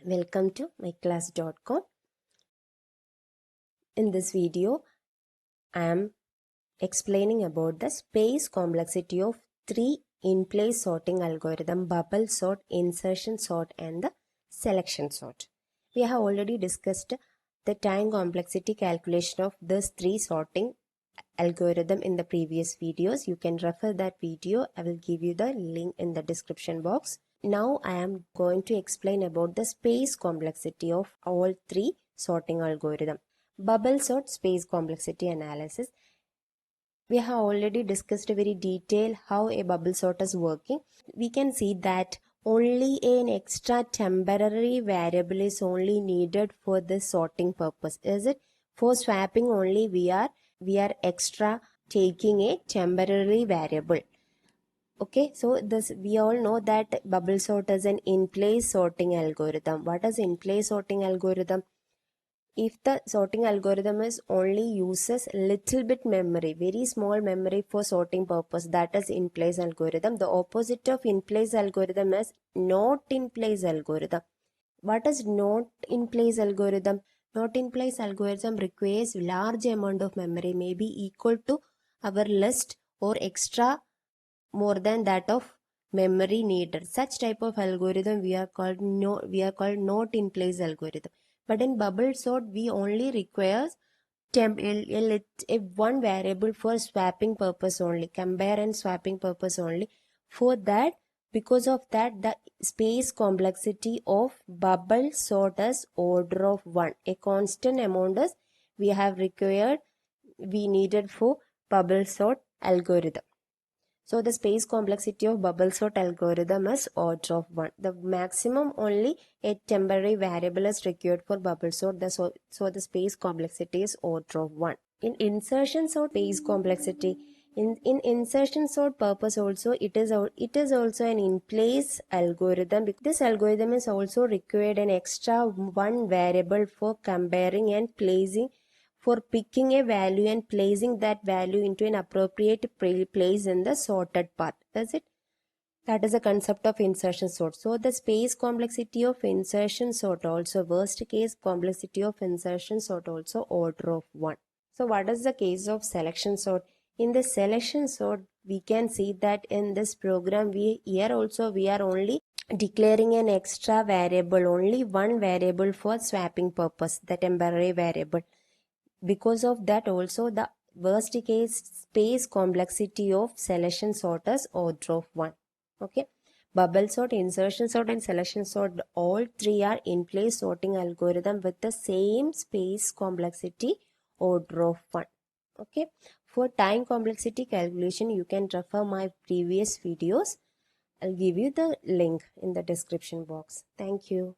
Welcome to myclass.com. In this video, I am explaining about the space complexity of three in-place sorting algorithm: bubble sort, insertion sort, and the selection sort. We have already discussed the time complexity calculation of these three sorting algorithm in the previous videos. You can refer that video. I will give you the link in the description box. Now I am going to explain about the space complexity of all three sorting algorithm. Bubble sort space complexity analysis. We have already discussed very detail how a bubble sort is working. We can see that only an extra temporary variable is only needed for this sorting purpose. Is it? For swapping only we are extra taking a temporary variable. Okay, so this we all know that bubble sort is an in-place sorting algorithm. What is in-place sorting algorithm? If the sorting algorithm is only uses little bit memory, very small memory for sorting purpose, that is in-place algorithm. The opposite of in-place algorithm is not in-place algorithm. What is not in-place algorithm? Not in-place algorithm requires large amount of memory, may be equal to our list or extra more than that of memory needed. Such type of algorithm we are called not in place algorithm. But in bubble sort we only requires one variable for swapping purpose only, compare and swapping purpose only. For that, because of that, the space complexity of bubble sort is order of 1. A constant amount is we needed for bubble sort algorithm. So the space complexity of bubble sort algorithm is order of 1. The maximum only a temporary variable is required for bubble sort. So the space complexity is order of 1. In insertion sort space complexity, in insertion sort purpose also it is also an in-place algorithm. This algorithm is also required an extra one variable for comparing and placing, for picking a value and placing that value into an appropriate place in the sorted path. That's it. That is the concept of insertion sort. So the space complexity of insertion sort also, worst case complexity of insertion sort also order of 1. So what is the case of selection sort? In the selection sort, we can see that in this program we are only declaring an extra variable, only one variable for swapping purpose, the temporary variable. Because of that also the worst case space complexity of selection sort is order of 1. Okay, bubble sort, insertion sort and selection sort, all three are in place sorting algorithm with the same space complexity order of 1. Okay, for time complexity calculation you can refer my previous videos. I'll give you the link in the description box. Thank you.